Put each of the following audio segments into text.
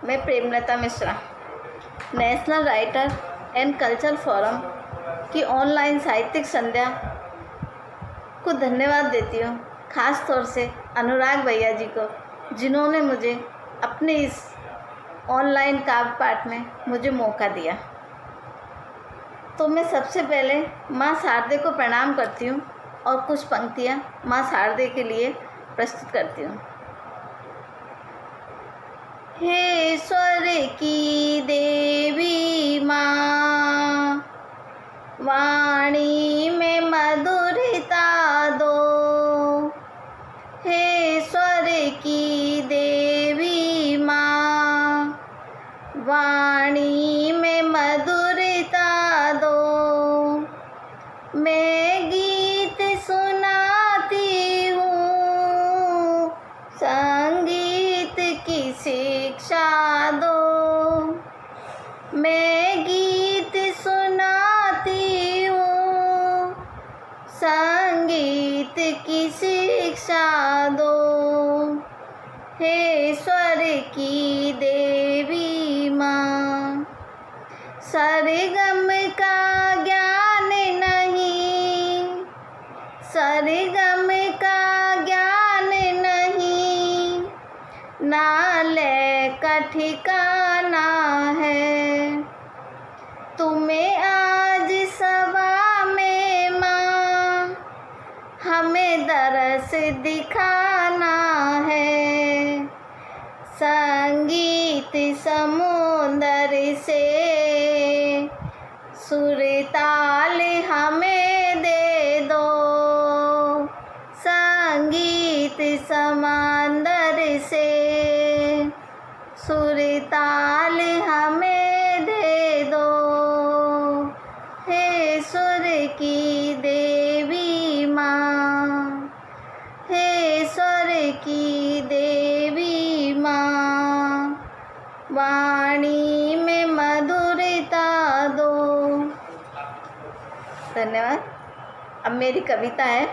मैं Premlata Mishra national writer and culture forum की online साहित्यिक संध्या को धन्यवाद देती हूँ, ख़ास तौर से अनुराग भैया जी को, जिन्होंने मुझे अपने इस ऑनलाइन काव्य पाठ में मुझे मौका दिया। तो मैं सबसे पहले माँ शारदे को प्रणाम करती हूँ और कुछ पंक्तियाँ माँ शारदे के लिए प्रस्तुत करती हूँ। हे स्वर की देवी माँ, वाणी में मधुरता दो। हे स्वर की देवी माँ, वाणी में मधुरता दो। मैं गीत सुनाती हूँ, संगीत की शिक्षा दो। मैं गीत सुनाती हूँ, संगीत की शिक्षा दो। हे स्वर की देवी माँ, सरगम का ज्ञान नहीं, सरगम का ज्ञान नहीं, ना लय का ठिकाना है। तुम्हें आज सभा में माँ, हमें दरस दिखाना है। संगीत समुंदर से सुर ताल हमें दे दो। संगीत समंदर से सुर ताल हमें दे दो। हे सुर की देवी माँ, हे स्वर की देवी माँ, वाणी में मधुरता दो। धन्यवाद। अब मेरी कविता है,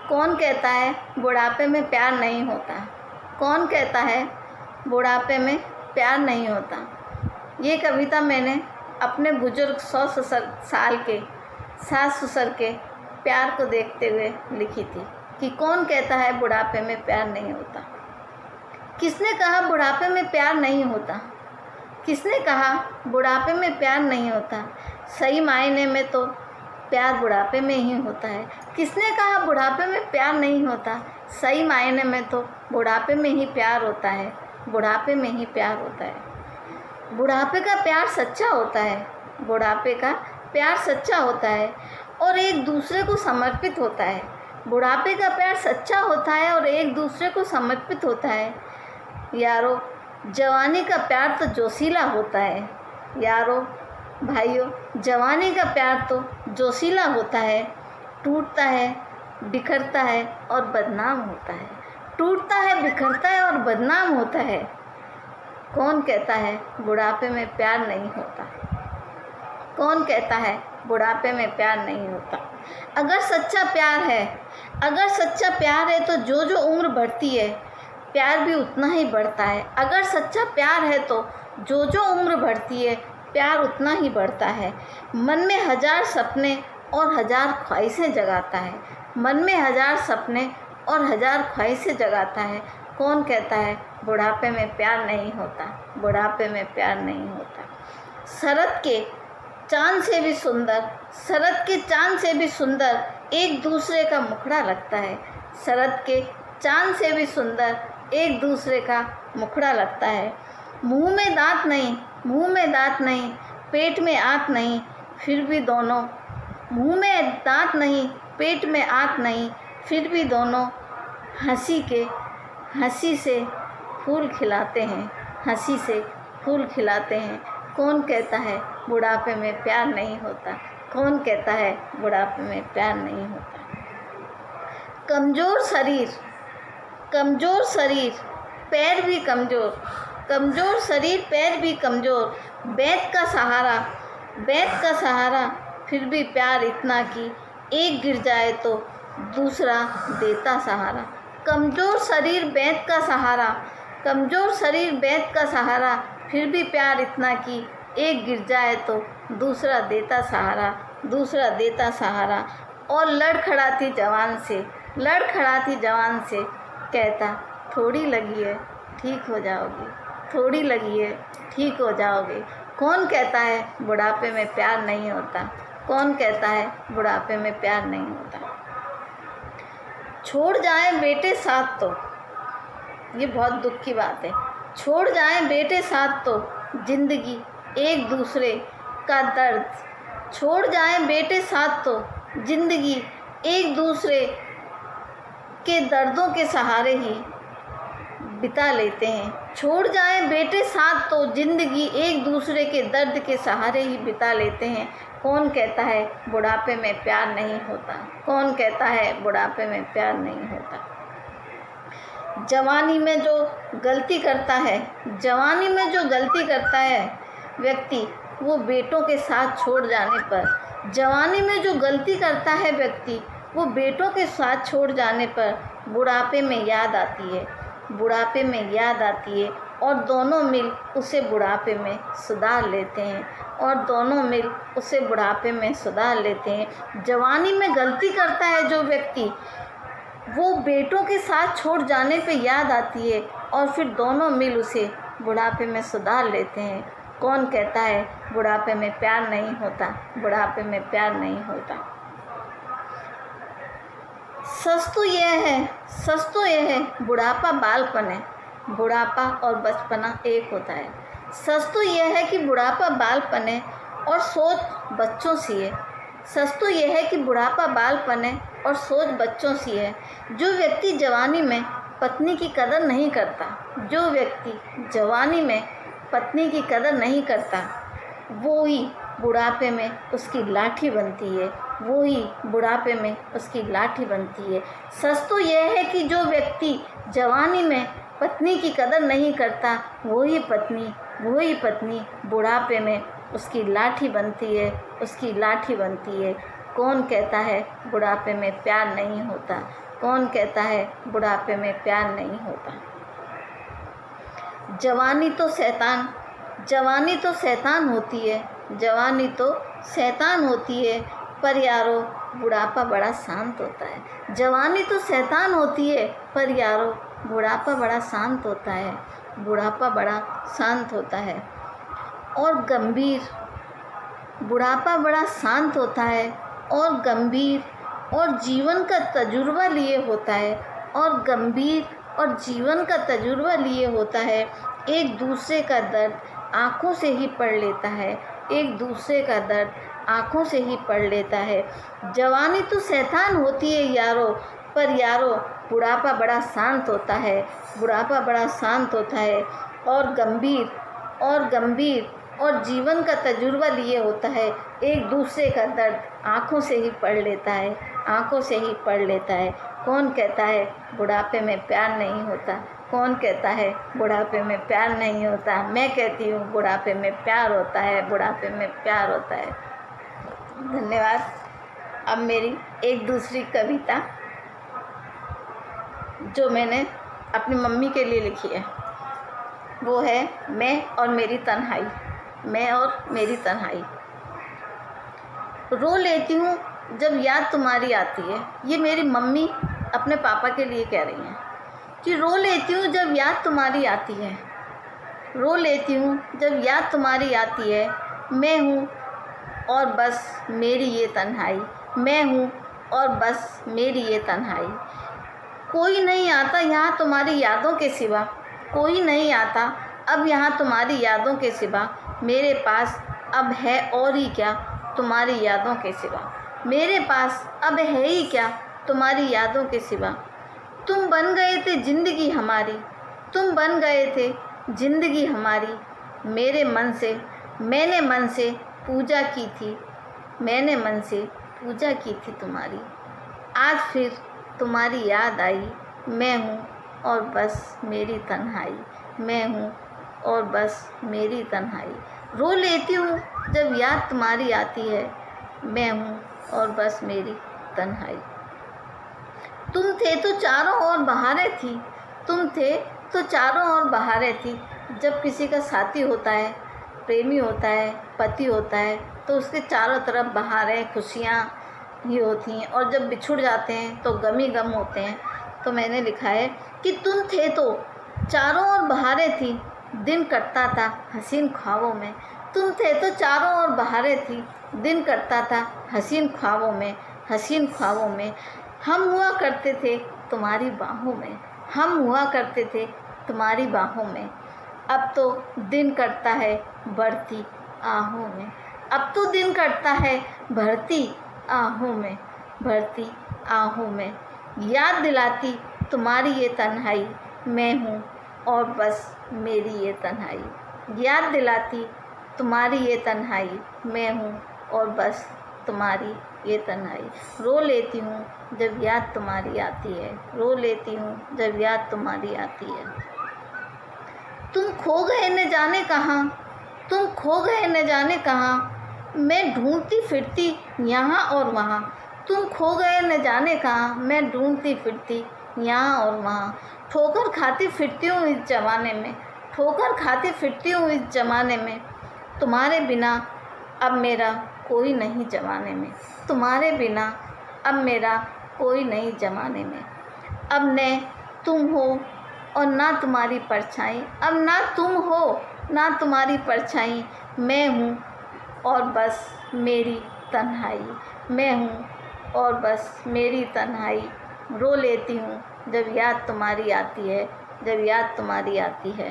कौन कहता है बुढ़ापे में प्यार नहीं होता। कौन कहता है बुढ़ापे में प्यार नहीं होता। ये कविता मैंने अपने बुजुर्ग 100 साल के सास ससुर के प्यार को देखते हुए लिखी थी कि कौन कहता है बुढ़ापे में प्यार नहीं होता। किसने कहा बुढ़ापे में प्यार नहीं होता। किसने कहा बुढ़ापे में प्यार नहीं होता। सही मायने में तो प्यार बुढ़ापे में ही होता है। किसने कहा बुढ़ापे में प्यार नहीं होता। सही मायने में तो बुढ़ापे में ही प्यार होता है। बुढ़ापे में ही प्यार होता है। बुढ़ापे का प्यार सच्चा होता है। बुढ़ापे का प्यार सच्चा होता है और एक दूसरे को समर्पित होता है। बुढ़ापे का प्यार सच्चा होता है और एक दूसरे को समर्पित होता है। यारो, जवानी का प्यार तो जोशीला होता है। यारो भाइयों, जवानी का प्यार तो जोशीला होता है। टूटता है, बिखरता है और बदनाम होता है। टूटता है, बिखरता है और बदनाम होता है। कौन कहता है बुढ़ापे में प्यार नहीं होता। कौन कहता है बुढ़ापे में प्यार नहीं होता। अगर सच्चा प्यार है, अगर सच्चा प्यार है तो जो जो उम्र बढ़ती है प्यार भी उतना ही बढ़ता है। अगर सच्चा प्यार है तो जो जो उम्र बढ़ती है प्यार उतना ही बढ़ता है। मन में हज़ार सपने और हज़ार ख्वाहिशें जगाता है। मन में हज़ार सपने और हज़ार ख्वाहिशें जगाता है। कौन कहता है बुढ़ापे में प्यार नहीं होता। बुढ़ापे में प्यार नहीं होता। शरद के चाँद से भी सुंदर, शरद के चाँद से भी सुंदर एक दूसरे का मुखड़ा लगता है। शरद के चाँद से भी सुंदर एक दूसरे का मुखड़ा लगता है। मुंह में दांत नहीं, मुंह में दांत नहीं, पेट में आंत नहीं, फिर भी दोनों। मुंह में दांत नहीं, पेट में आंत नहीं, फिर भी दोनों हंसी से फूल खिलाते हैं। हंसी से फूल खिलाते हैं। कौन कहता है बुढ़ापे में प्यार नहीं होता। कौन कहता है बुढ़ापे में प्यार नहीं होता। कमज़ोर शरीर, कमज़ोर शरीर, पैर भी कमज़ोर, कमज़ोर शरीर पैर भी कमज़ोर। बैत का सहारा, बैत का सहारा, फिर भी प्यार इतना कि एक गिर जाए तो दूसरा देता सहारा। कमज़ोर शरीर बैत का सहारा, कमज़ोर शरीर बैत का सहारा, फिर भी प्यार इतना कि एक गिर जाए तो दूसरा देता सहारा, दूसरा देता सहारा। और लड़खड़ाती जवान से कहता, थोड़ी लगी है ठीक हो जाओगी, थोड़ी लगी है ठीक हो जाओगे। कौन कहता है बुढ़ापे में प्यार नहीं होता? कौन कहता है बुढ़ापे में प्यार नहीं होता? छोड़ जाए बेटे साथ तो, ये बहुत दुख की बात है, छोड़ जाए बेटे साथ तो जिंदगी एक दूसरे का दर्द, छोड़ जाए बेटे साथ तो जिंदगी एक दूसरे के दर्दों के सहारे ही बिता लेते हैं। छोड़ जाए बेटे साथ तो जिंदगी एक दूसरे के दर्द के सहारे ही बिता लेते हैं। कौन कहता है बुढ़ापे में प्यार नहीं होता? कौन कहता है बुढ़ापे में प्यार नहीं होता? जवानी में जो गलती करता है, जवानी में जो गलती करता है व्यक्ति, वो बेटों के साथ छोड़ जाने पर, जवानी में जो गलती करता है व्यक्ति, वो बेटों के साथ छोड़ जाने पर बुढ़ापे में याद आती है, बुढ़ापे में याद आती है। और दोनों मिल उसे बुढ़ापे में सुधार लेते हैं, और दोनों मिल उसे बुढ़ापे में सुधार लेते हैं। जवानी में गलती करता है जो व्यक्ति, वो बेटों के साथ छोड़ जाने पे याद आती है, और फिर दोनों मिल उसे बुढ़ापे में सुधार लेते हैं। कौन कहता है बुढ़ापे में प्यार नहीं होता? बुढ़ापे में प्यार नहीं होता। सच तो यह है बुढ़ापा बालपन है, बुढ़ापा और बचपना एक होता है। सच तो यह है कि बुढ़ापा बालपन है और सोच बच्चों सी है। सच तो यह है कि बुढ़ापा बालपन है और सोच बच्चों सी है। जो व्यक्ति जवानी में पत्नी की कदर नहीं करता, जो व्यक्ति जवानी में पत्नी की कदर नहीं करता, वो ही बुढ़ापे में उसकी लाठी बनती है, वो ही बुढ़ापे में उसकी लाठी बनती है। सच तो यह है कि जो व्यक्ति जवानी में पत्नी की कदर नहीं करता, वो ही पत्नी बुढ़ापे में उसकी लाठी बनती है, उसकी लाठी बनती है। कौन कहता है बुढ़ापे में प्यार नहीं होता? कौन कहता है बुढ़ापे में प्यार नहीं होता? जवानी तो शैतान होती है, जवानी तो शैतान होती है, पर यारो बुढ़ापा बड़ा शांत होता है। जवानी तो शैतान होती है, पर यारो बुढ़ापा बड़ा शांत होता है, बुढ़ापा बड़ा शांत होता है और गंभीर। बुढ़ापा बड़ा शांत होता है और गंभीर, और जीवन का तजुर्बा लिए होता है, और गंभीर और जीवन का तजुर्बा लिए होता है। एक दूसरे का दर्द आँखों से ही पढ़ लेता है, एक दूसरे का दर्द आँखों से ही पढ़ लेता है। जवानी तो शैतान होती है यारो, पर यारो बुढ़ापा बड़ा शांत होता है, बुढ़ापा बड़ा शांत होता है और गंभीर और जीवन का तजुर्बा लिए होता है। एक दूसरे का दर्द आँखों से ही पढ़ लेता है, आँखों से ही पढ़ लेता है। कौन कहता है बुढ़ापे में प्यार नहीं होता? कौन कहता है बुढ़ापे में प्यार नहीं होता? मैं कहती हूँ बुढ़ापे में प्यार होता है, बुढ़ापे में प्यार होता है। धन्यवाद। अब मेरी एक दूसरी कविता जो मैंने अपनी मम्मी के लिए लिखी है, वो है मैं और मेरी तन्हाई। मैं और मेरी तन्हाई। रो लेती हूँ जब याद तुम्हारी आती है। ये मेरी मम्मी अपने पापा के लिए कह रही हैं कि रो लेती हूँ जब याद तुम्हारी आती है, रो लेती हूँ जब याद तुम्हारी आती है। मैं हूँ और बस मेरी ये तन्हाई, मैं हूँ और बस मेरी ये तन्हाई। कोई नहीं आता यहाँ तुम्हारी यादों के सिवा, कोई नहीं आता अब यहाँ तुम्हारी यादों के सिवा। मेरे पास अब है और ही क्या तुम्हारी यादों के सिवा, मेरे पास अब है ही क्या तुम्हारी यादों के सिवा। तुम बन गए थे ज़िंदगी हमारी, तुम बन गए थे ज़िंदगी हमारी। मेरे मन से मैंने मन से पूजा की थी, मैंने मन से पूजा की थी तुम्हारी। आज फिर तुम्हारी याद आई, मैं हूँ और बस मेरी तन्हाई, मैं हूँ और बस मेरी तन्हाई। रो लेती हूँ जब याद तुम्हारी आती है, मैं हूँ और बस मेरी तन्हाई। तुम थे तो चारों ओर बहारें थी, तुम थे तो चारों ओर बहारें थी। जब किसी का साथी होता है, प्रेमी होता है, पति होता है, तो उसके चारों तरफ बहारें, खुशियाँ ही होती हैं, और जब बिछुड़ जाते हैं तो गम ही गम होते हैं। तो मैंने लिखा है कि तुम थे तो चारों ओर बहारें थी, दिन कटता था हसीन ख्वाबों में। तुम थे तो चारों ओर बहारें थी, दिन कटता था हसीन ख्वाबों में, हसीन ख्वाबों में। हम हुआ करते थे तुम्हारी बाहों में, हम हुआ करते थे तुम्हारी बाहों में। अब तो दिन कटता है बढ़ती आहों में, अब तो दिन कटता है बढ़ती आहों में, बढ़ती आहों में। याद दिलाती तुम्हारी ये तन्हाई, मैं हूँ और बस मेरी ये तन्हाई। याद दिलाती तुम्हारी ये तन्हाई, मैं हूँ और बस तुम्हारी ये तन्हाई। रो लेती हूँ जब याद तुम्हारी आती है, रो लेती हूँ जब याद तुम्हारी आती है। तुम खो गए न जाने कहाँ, तुम खो गए न जाने कहाँ, मैं ढूंढती फिरती यहाँ और वहाँ। तुम खो गए न जाने कहाँ, मैं ढूंढती फिरती यहाँ और वहाँ। ठोकर खाती फिरती हूँ इस ज़माने में, ठोकर खाती फिरती हूँ इस ज़माने में। तुम्हारे बिना अब मेरा कोई नहीं ज़माने में, तुम्हारे बिना अब मेरा कोई नहीं ज़माने में। अब न तुम हो और ना तुम्हारी परछाई, अब ना तुम हो ना तुम्हारी परछाई। मैं हूँ और बस मेरी तन्हाई, मैं हूँ और बस मेरी तन्हाई। रो लेती हूँ जब याद तुम्हारी आती है, जब याद तुम्हारी आती है।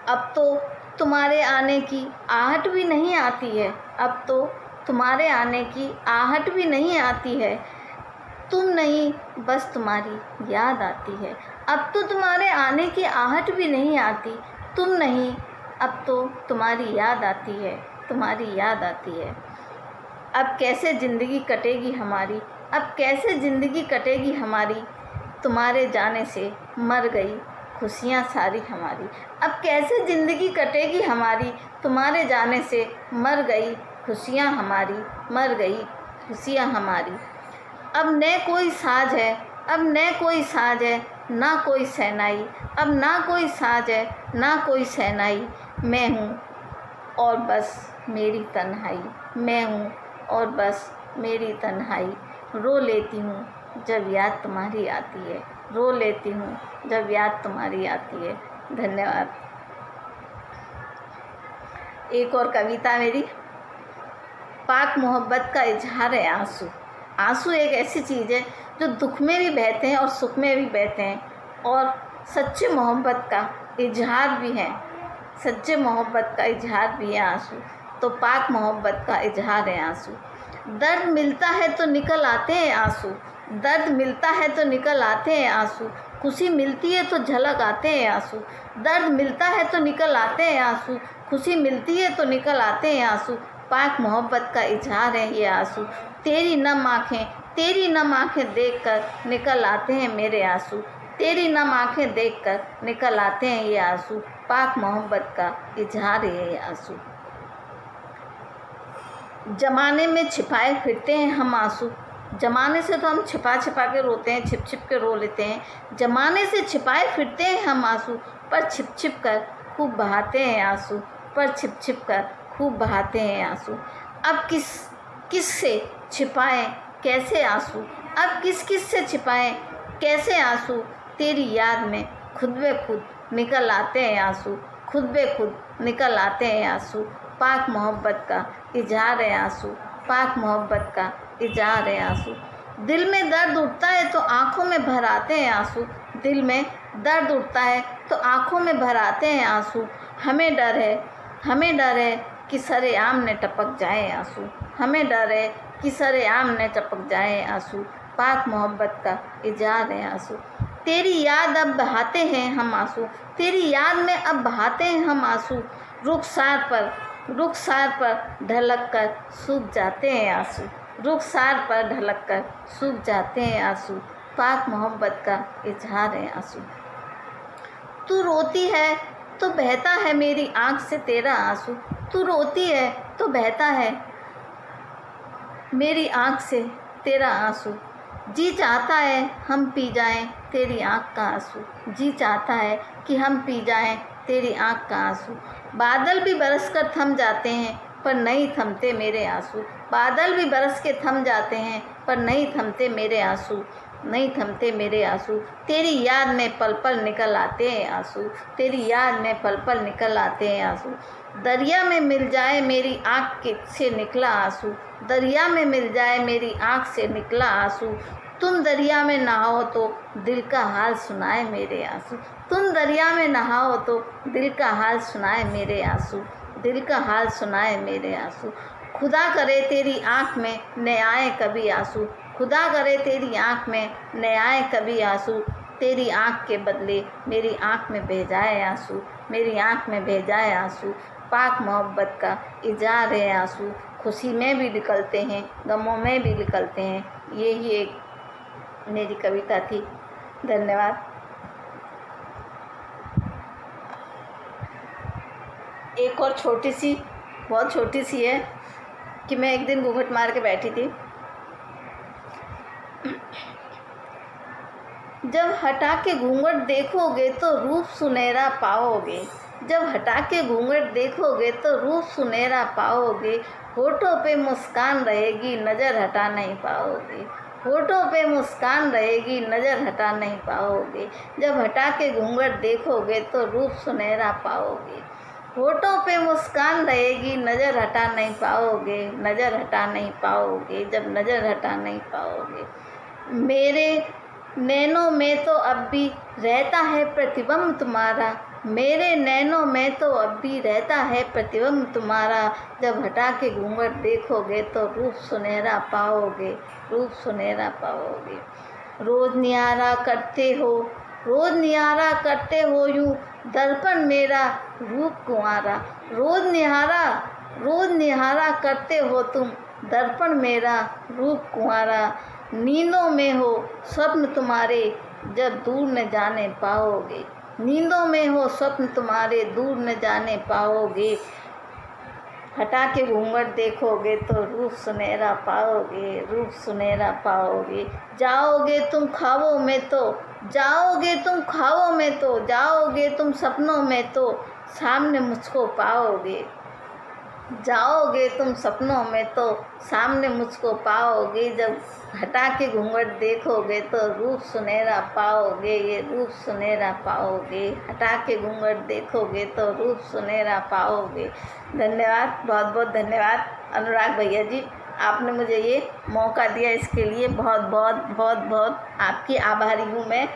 अब तो तुम्हारे आने की आहट भी नहीं आती है, अब तो तुम्हारे आने की आहट भी नहीं आती है। तुम नहीं बस तुम्हारी याद आती है, अब तो तुम्हारे आने की आहट भी नहीं आती। तुम नहीं, अब तो तुम्हारी याद आती है, तुम्हारी याद आती है। अब कैसे ज़िंदगी कटेगी हमारी, अब कैसे ज़िंदगी कटेगी हमारी, तुम्हारे जाने से मर गई खुशियाँ सारी हमारी। अब कैसे ज़िंदगी कटेगी हमारी, तुम्हारे जाने से मर गई खुशियाँ हमारी, मर गई खुशियाँ हमारी। अब न कोई साज है, अब न कोई साज है, ना कोई शहनाई, अब ना कोई साज है, ना कोई शहनाई। मैं हूँ और बस मेरी तन्हाई, मैं हूँ और बस मेरी तन्हाई। रो लेती हूँ जब याद तुम्हारी आती है, रो लेती हूँ जब याद तुम्हारी आती है। धन्यवाद। एक और कविता मेरी, पाक मोहब्बत का इजहार है आंसू। आंसू एक ऐसी चीज़ है जो दुख में भी बहते हैं और सुख में भी बहते हैं, और सच्चे मोहब्बत का इजहार भी है, सच्चे मोहब्बत का इजहार भी है आंसू। तो पाक मोहब्बत का इजहार है आंसू। दर्द मिलता है तो निकल आते हैं आंसू, दर्द मिलता है तो निकल आते हैं आंसू। खुशी मिलती है तो झलक आते हैं आंसू, दर्द मिलता है तो निकल आते हैं आंसू। खुशी मिलती है तो निकल आते हैं आंसू। पाक मोहब्बत का इजहार है ये आंसू। तेरी नम आँखें, तेरी नम आँखें देखकर निकल आते हैं मेरे आंसू, तेरी नम आँखें देखकर निकल आते हैं ये आंसू। पाक मोहब्बत का इजहार है ये आंसू। ज़माने में छिपाए फिरते हैं हम आंसू, ज़माने से तो हम छिपा छिपा के रोते हैं, छिप छिप के रो लेते हैं। ज़माने से छिपाए फिरते हैं हम आंसू, पर छिप छिप कर खूब बहाते हैं आंसू, पर छिप छिप कर खूब बहाते हैं आंसू। अब किस से छिपाएं कैसे आंसू, अब किस से छिपाएं कैसे आंसू। तेरी याद में खुद ब खुद निकल आते हैं आंसू, खुद ब खुद निकल आते हैं आंसू। पाक मोहब्बत का इजहार है आंसू, पाक मोहब्बत का इजहार है आंसू। दिल में दर्द उठता है तो आँखों में भर आते हैं आंसू, दिल में दर्द उठता है तो आँखों में भर आते हैं आंसू। हमें डर है, हमें डर है कि सरेआम न टपक जाए आंसू, हमें डर है कि सरेआम न टपक जाए आंसू। पाक मोहब्बत का इजहार है आंसू। तेरी याद अब बहाते हैं हम आंसू, तेरी याद में अब बहाते हैं हम आंसू। रुखसार पर ढलक कर सूख जाते हैं आंसू, रुखसार पर ढलक कर सूख जाते हैं आंसू। पाक मोहब्बत का इजहार है आंसू। तू रोती है तो बहता है मेरी आँख से तेरा आंसू, तू रोती है तो बहता है मेरी आँख से तेरा आंसू। जी चाहता है हम पी जाएं तेरी आँख का आंसू, जी चाहता है कि हम पी जाएं तेरी आँख का आंसू। बादल भी बरस कर थम जाते हैं पर नहीं थमते मेरे आंसू, बादल भी बरस के थम जाते हैं पर नहीं थमते मेरे आंसू, नहीं थमते मेरे आंसू। तेरी याद में पल पल निकल आते हैं आंसू, तेरी याद में पल पल निकल आते हैं आंसू। दरिया में मिल जाए मेरी आँख से निकला आंसू, दरिया में मिल जाए मेरी आँख से निकला आंसू। तुम दरिया में नहाओ तो दिल का हाल सुनाए मेरे आंसू, तुम दरिया में नहाओ तो दिल का हाल सुनाए मेरे आंसू, दिल का हाल सुनाए मेरे आंसू। खुदा करे तेरी आँख में न आए कभी आंसू, खुदा करे तेरी आँख में न आए कभी आंसू। तेरी आँख के बदले मेरी आँख में बह जाए आंसू, मेरी आँख में बह जाए आंसू। पाक मोहब्बत का इज़हार है आंसू, खुशी में भी निकलते हैं गमों में भी निकलते हैं। यही एक मेरी कविता थी। धन्यवाद। एक और छोटी सी, बहुत छोटी सी है कि मैं एक दिन घूंघट मार के बैठी थी। जब हटा के घूंघट देखोगे तो रूप सुनहरा पाओगे, जब हटा के घूंघट देखोगे तो रूप सुनहरा पाओगे। होठों पे मुस्कान रहेगी नज़र हटा नहीं पाओगे, होठों पे मुस्कान रहेगी नज़र हटा नहीं पाओगे। जब हटा के घूंघट देखोगे तो रूप सुनहरा पाओगे, होठों पे मुस्कान रहेगी नज़र हटा नहीं पाओगे, नज़र हटा नहीं पाओगे, जब नज़र हटा नहीं पाओगे। मेरे नैनों में तो अब भी रहता है प्रतिबिंब तुम्हारा, मेरे नैनों में तो अब भी रहता है प्रतिबिंब तुम्हारा। जब हटा के घूंघट देखोगे तो रूप सुनहरा पाओगे, रूप सुनहरा पाओगे। रोज़ निहारा करते हो, रोज़ निहारा करते हो यूँ दर्पण मेरा रूप कुंवारा, रोज़ निहारा करते हो तुम दर्पण मेरा रूप कुंवारा। नींदों में हो स्वप्न तुम्हारे जब दूर न जाने पाओगे, नींदों में हो स्वप्न तुम्हारे दूर न जाने पाओगे। हटा के घूंघट देखोगे तो रूप सुनहरा पाओगे, रूप सुनहरा पाओगे। जाओगे तुम ख्वाबों में तो, जाओगे तुम ख्वाबों में तो, जाओगे तुम सपनों में तो सामने मुझको पाओगे, जाओगे तुम सपनों में तो सामने मुझको पाओगे। जब हटा के घूंघट देखोगे तो रूप सुनहरा पाओगे, ये रूप सुनहरा पाओगे। हटा के घूंघट देखोगे तो रूप सुनहरा पाओगे। धन्यवाद, बहुत बहुत धन्यवाद अनुराग भैया जी, आपने मुझे ये मौका दिया, इसके लिए बहुत बहुत बहुत बहुत आपकी आभारी हूँ मैं।